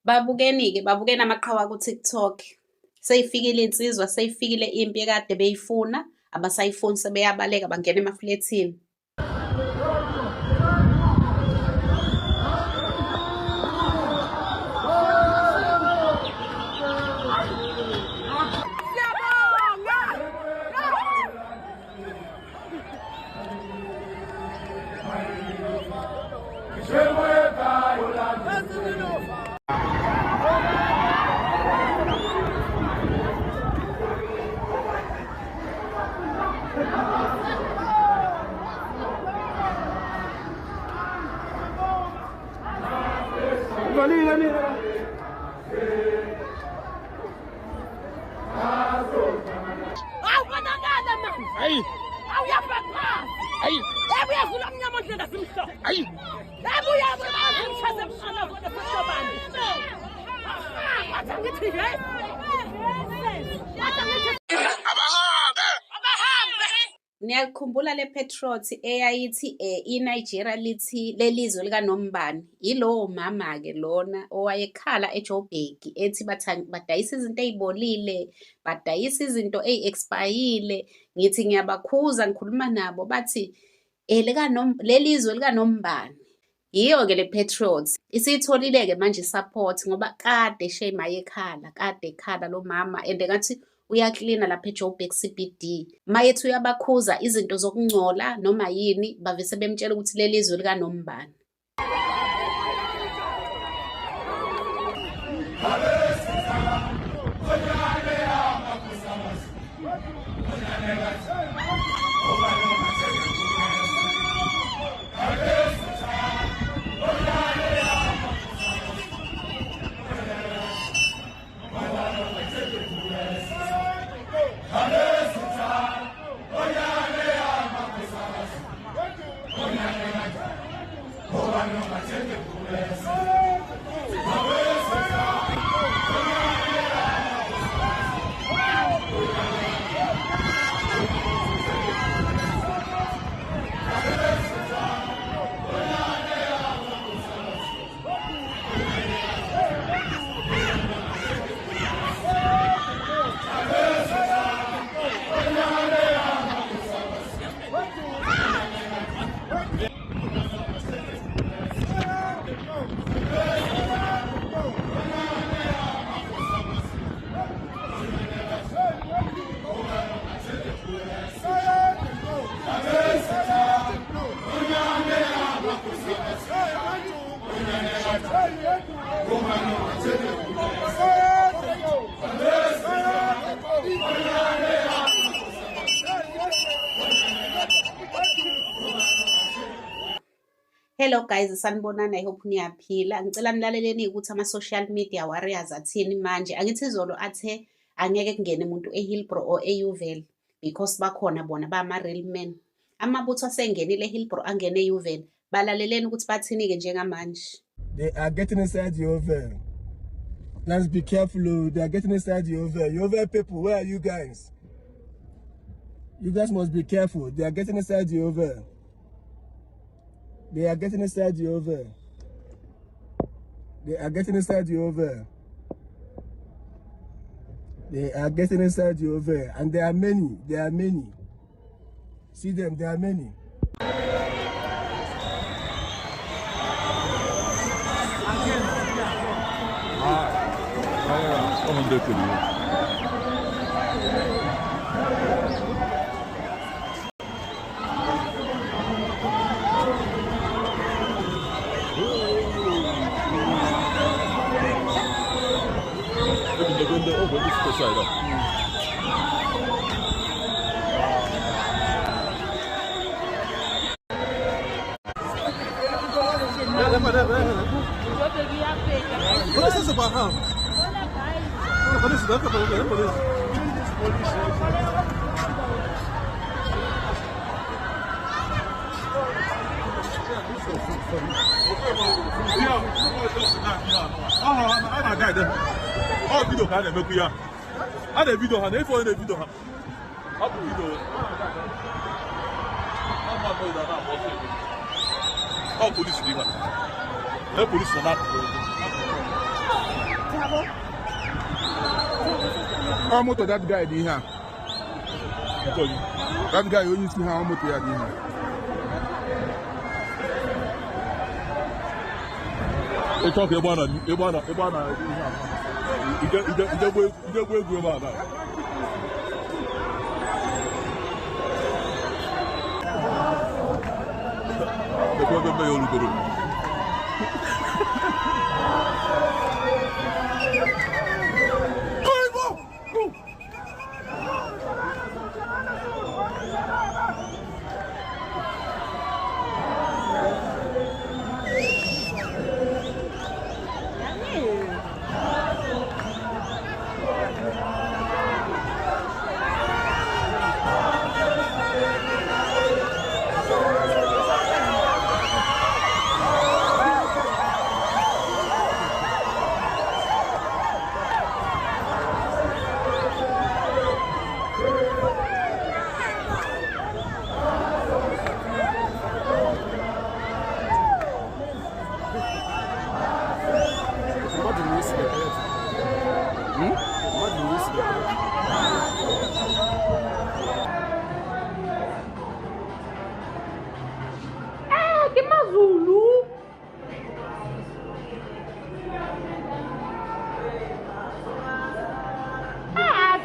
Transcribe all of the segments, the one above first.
Babukeni-ke, babukeni amaqhawe ku-TikTok. Seyifikile insizwa, seyifikile impi ekade beyifuna, abasayifuni sebeyabaleka bangena emaflethini. Niyakhumbula le Patriot eyayithi iNigeria lithi lelizwe likaNombani. Yilowo mama-ke lona owayekhala eJoburg ethi badayisa izinto ey'bolile, badayisa izinto ey'-expayile. Ngithi ngiyabakhuza ngikhuluma nabo bathi lelizwe likaNombani. Yiyo-ke le Patriot isiyitholile-ke manje i-support ngoba kade shame ayekhala, kade ekhala lo mama and ngathi uyaklina lapha eJoburg CBD. Mayethi uyabakhuza izinto zokungcola noma yini bavese bemtshela ukuthi lelizwe likaNombani. Hello guys, sanibonana, I hope niyaphila. Ngicela nilaleleni ukuthi ama-social media warriors athini manje. Angithi izolo athe angeke kungene umuntu eHillbrow or eUvale because bakhona bona bama-real men. Amabutho asengenile eHillbrow angene eUvale. Balaleleni ukuthi bathini-ke njengamanje. They are getting inside UVale. Let's be careful. They are getting inside UVale. UVale people, where are you guys? You guys must be careful. They are getting inside UVale. They are getting inside UVale. They are getting inside UVale. They are getting inside UVale. And there are many. There are many. See them, there are many. Police How much of that guy did here? That guy you see how much he had in here. They talk about it. You go about that. The problem is you go.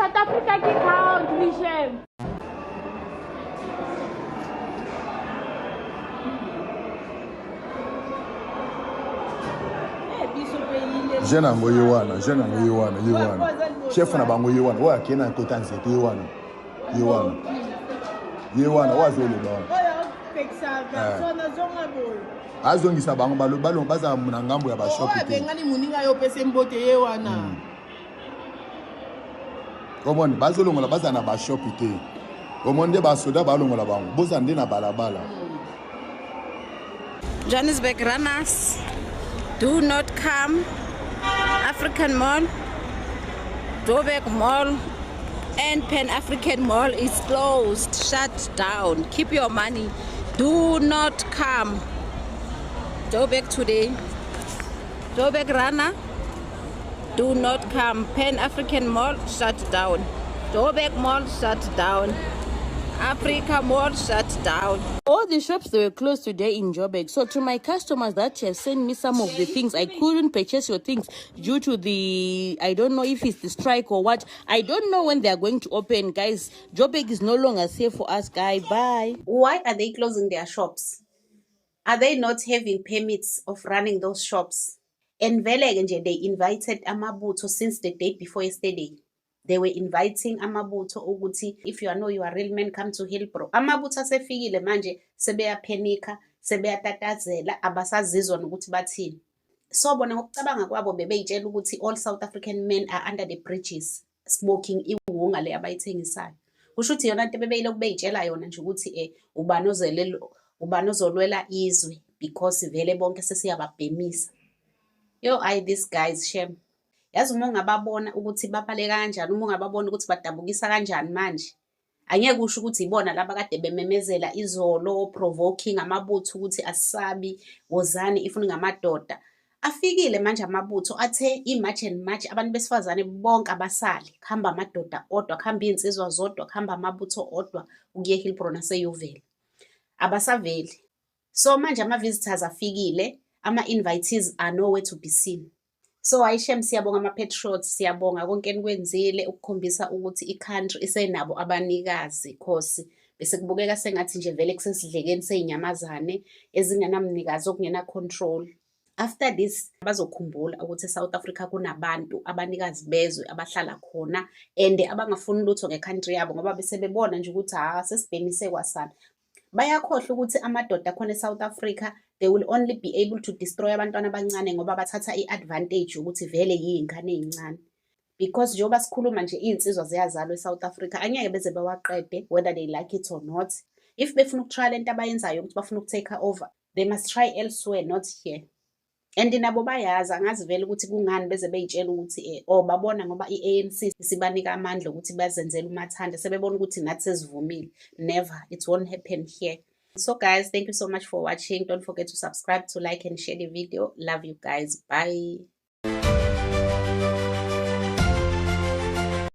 South Africa ke count, Michelle. Jena ngo yiwana. Chef na bango yiwana. Wa kena kotanze yiwana. Yiwana wazolo ba. Azongisa bango balong baza muna ngambo ya ba shop. Ngani muninga yo pese mbote yewana. Komoni bazolongola baza na ba shop te. Komonde ba soda balongola bango. Boza nde na balabala. Johannesburg runners, do not come. African Mall, Joburg Mall, and Pan African Mall is closed, shut down. Keep your money. Do not come. Joburg today. Joburg runner, do not come. Pan African Mall shut down. Joburg Mall shut down. Africa Mall shut down. All the shops, they were closed today in Joburg. So to my customers that have sent me some of the things, I couldn't purchase your things due to the, I don't know if it's the strike or what. I don't know when they are going to open, guys. Joburg is no longer safe for us, guys. Bye. Why are they closing their shops? Are they not having permits of running those shops? And vele nje, they invited Amabutho since the day before yesterday. They were inviting Amabutho ukuthi, if you know you are real men, come to Hillbrow. Amabutho asefikile manje sebeyapanika, sebeyatatazela, abasazizwa nokuthi bathini. So bona ngokucabanga kwabo bebeyitshela ukuthi all South African men are under the bridges smoking iwunga le abayithengisayo. Kusho ukuthi yona into bebeyile kubeyitshela yona nje ukuthi ubani ozolwela izwe because vele bonke sesiyababhemisa. These guys shame. Yazi uma ungababona ukuthi babale kanjani, uma ungababona ukuthi badabukisa kanjani manje, angeke usho ukuthi ibona laba kade bememezela izolo provoking amabutho ukuthi asabi wozani ifuna ngamadoda. Afikile manje amabutho athe i-march and march, abantu besifazane bonke abasali, kuhamba amadoda odwa, kuhamba insizwa zodwa, kuhamba amabutho odwa ukuye Hillbrow naseYuvela. Abasaveli. So manje ama-visitors afikile, ama-invitees are nowhere to be seen. So ayishem siyabonga ama-patriots, siyabonga konke enikwenzile ukukhombisa ukuthi i-country isenabo abanikazi khosi. Bese kubukeka sengathi nje vele kusesidlekeni sey'nyamazane ezingenamnikazi okungena control. After this bazokhumbula ukuthi eSouth Africa kunabantu abanikazi bezwe abahlala khona and abangafuni lutho nge-country yabo ngoba bese bebona nje ukuthi sesibhenise kwasana. Bayakhohlwa ukuthi amadoda khona eSouth Africa they will only be able to destroy abantwana abancane ngoba bathatha i-advantage ukuthi vele yiy'ngane ey'ncane. Because njengoba sikhuluma nje iy'nsizwa ziyazalwa eSouth Africa angeke beze bewaqede whether they like it or not. If befuna ukutry lento abayenzayo ukuthi bafuna ukutake over, they must try elsewhere, not here. And nabo bayazi angazi vele ukuthi kungani beze beyitshela ukuthi babona ngoba i-ANC sibanika amandla ukuthi bazenzele umathanda sebebona ukuthi nathi sesivumile. Never, it won't happen here. So guys, thank you so much for watching. Don't forget to subscribe, to like and share the video. Love you guys. Bye.